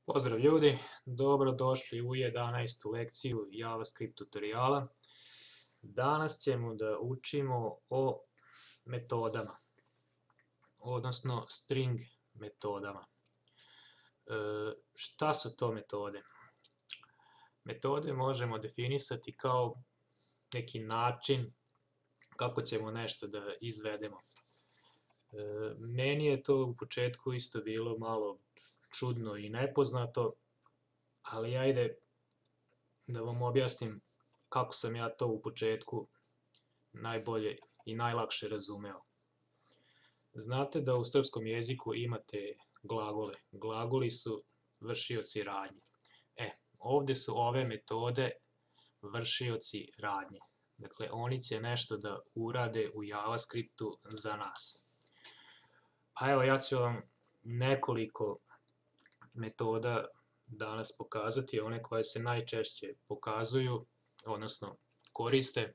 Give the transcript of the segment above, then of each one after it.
Pozdrav ljudi, dobrodošli u 11. lekciju JavaScript tutoriala. Danas ćemo da učimo o metodama, odnosno string metodama. Šta su to metode? Metode možemo definisati kao neki način kako ćemo nešto da izvedemo. Meni je to u početku isto bilo malo čudno i nepoznato, ali ajde da vam objasnim kako sam ja to u početku najbolje i najlakše razumeo. Znate da u srpskom jeziku imate glagole. Glagoli su vršioci radnje. Ovde su ove metode vršioci radnje. Dakle, oni će nešto da urade u JavaScriptu za nas. Pa evo, ja ću vam nekoliko metoda danas pokazati, one koje se najčešće pokazuju, odnosno koriste.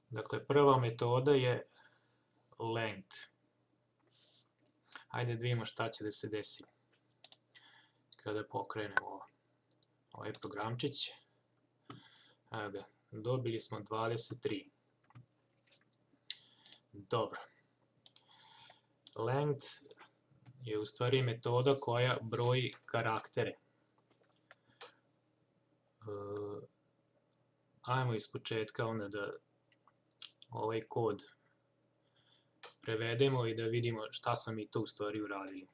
Dakle, prva metoda je length. Hajde da vidimo šta će da se desi kada pokrenemo ovaj programčić. Evo ga, dobili smo 23. Dobro. Length je u stvari metoda koja broji karaktere. Ajmo iz početka onda da ovaj kod prevedemo i da vidimo šta smo mi to u stvari uradili.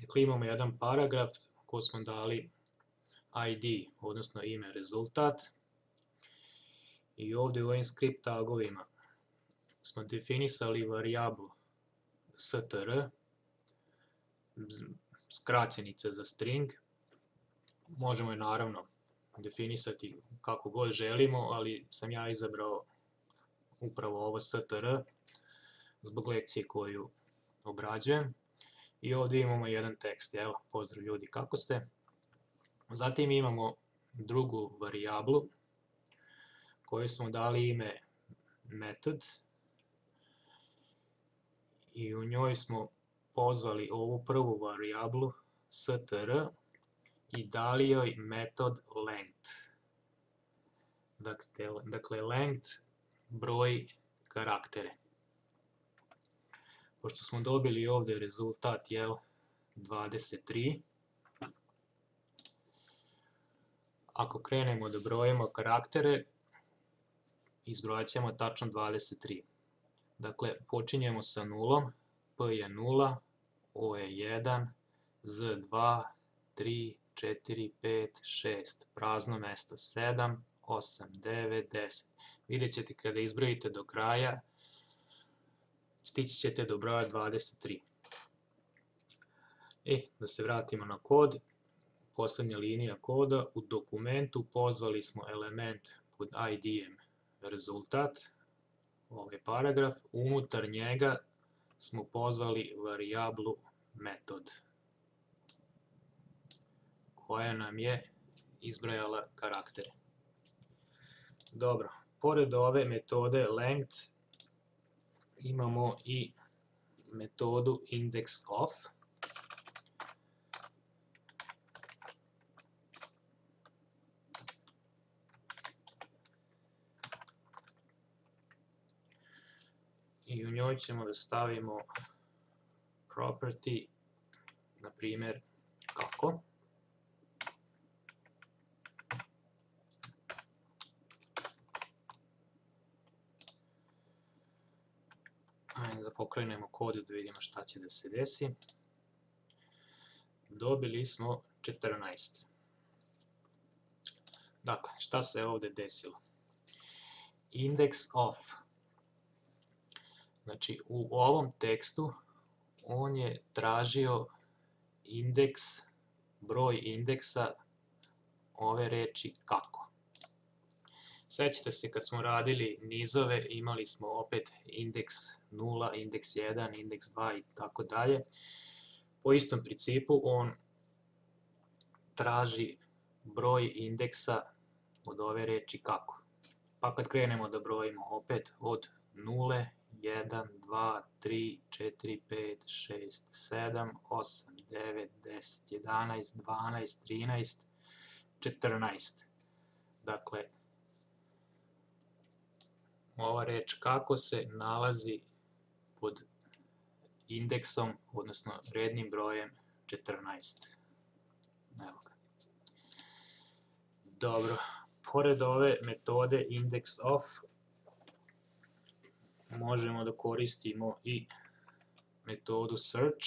Dakle, imamo jedan paragraf koji smo dali ID, odnosno ime rezultat. I ovde u ovim script tagovima smo definisali varijablu str, skraćenica za string. Možemo je naravno definisati kako god želimo, ali sam ja izabrao upravo ovo str zbog lekcije koju obrađujem. I ovdje imamo jedan tekst, evo, pozdrav ljudi, kako ste? Zatim imamo drugu varijablu koju smo dali ime method i u njoj smo pozvali ovu prvu varijablu str i dali joj metod length. Dakle, length broj karaktere. Pošto smo dobili ovde rezultat 23, ako krenemo da brojimo karaktere, izbrojat ćemo tačno 23. Dakle, počinjemo sa nulom, P je 0, O je 1, Z 2, 3, 4, 5, 6, prazno mesto 7, 8, 9, 10. Vidjet ćete kada izbrojite do kraja, stići ćete do broja 23. Da se vratimo na kod. Poslednja linija koda. U dokumentu pozvali smo element pod ID-em rezultat, ovaj paragraf. Unutar njega smo pozvali varijablu metod, koja nam je izbrojala karaktere. Dobro, pored ove metode length imamo i metodu indexOf. I u njoj ćemo da stavimo property, na primjer, kako. Ajde da pokrenemo kod da vidimo šta će da se desi. Dobili smo 14. Dakle, šta se ovde desilo? IndexOf. Znači, u ovom tekstu on je tražio indeks, broj indeksa ove reči kako. Sećate se kad smo radili nizove, imali smo opet indeks 0, indeks 1, indeks 2 i tako dalje. Po istom principu on traži broj indeksa od ove reči kako. Pa kad krenemo da brojimo opet od 0, 1, 2, 3, 4, 5, 6, 7, 8, 9, 10, 11, 12, 13, 14. Dakle, ova reč kako se nalazi pod indeksom, odnosno rednim brojem 14. Evo ga. Dobro, pored ove metode index of, možemo da koristimo i metodu search.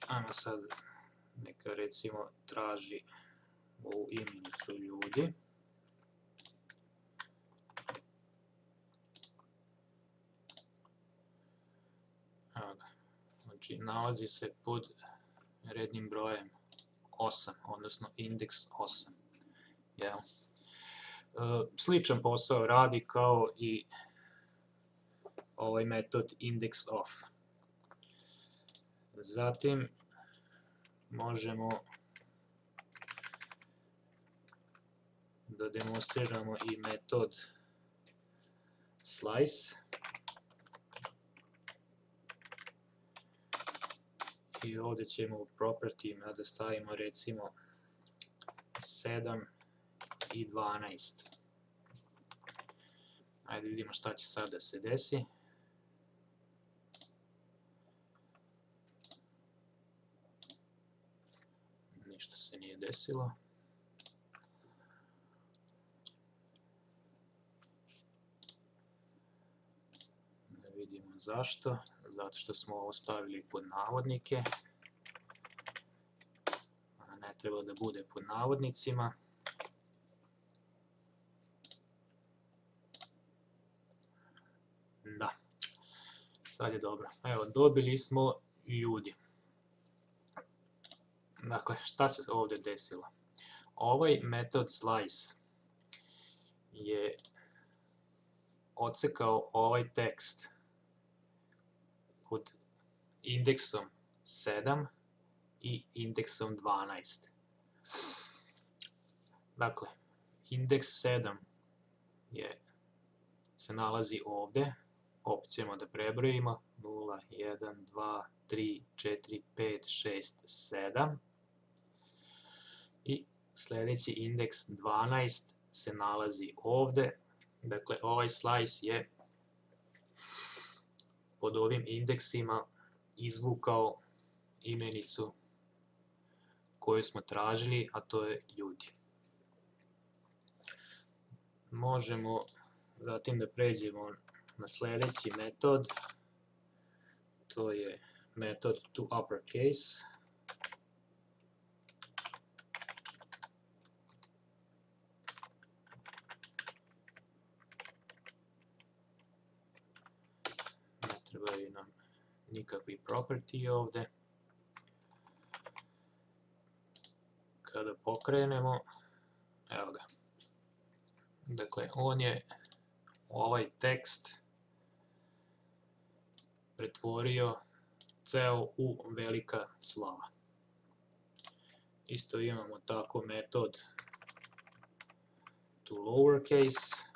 Ajmo sad, neka recimo traži ovu imenicu ljudi. Evo ga. Znači, nalazi se pod rednim brojem 8, odnosno indeks 8. Jel? Sličan posao radi kao i ovaj metod index of. Zatim možemo da demonstriramo i metod slice. I ovdje ćemo u property da stavimo recimo 7 i 12. Ajde vidimo šta će sad da se desi. Ništa se nije desilo. Da vidimo zašto. Zato što smo ovo stavili pod navodnike. Ne treba da bude pod navodnicima. Da, sad je dobro. Evo, dobili smo ljudi. Dakle, šta se ovdje desilo? Ovaj metod slice je odsekao ovaj tekst pod indeksom 7 i indeksom 12. Dakle, indeks 7 se nalazi ovdje. Opet ćemo da prebrojimo 0, 1, 2, 3, 4, 5, 6, 7. I sljedeći indeks 12 se nalazi ovdje. Dakle, ovaj slice je pod ovim indeksima izvukao imenicu koju smo tražili, a to je ljudi. Možemo zatim da pređemo na sljedeći metod, to je metod to uppercase. Ne trebaju nam nikakvi property ovdje. Kada pokrenemo, evo ga. Dakle, on je ovaj tekst pretvorio ceo u velika slova. Isto imamo tako metod to lowercase.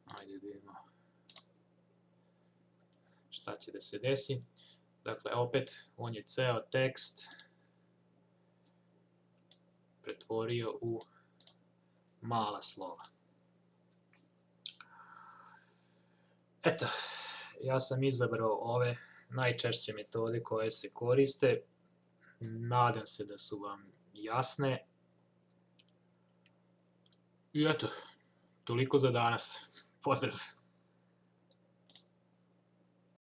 Ajde vidimo šta će da se desi. Dakle, opet, on je ceo tekst pretvorio u mala slova. Eto, ja sam izabrao ove najčešće metode koje se koriste. Nadam se da su vam jasne. I eto, toliko za danas. Pozdrav!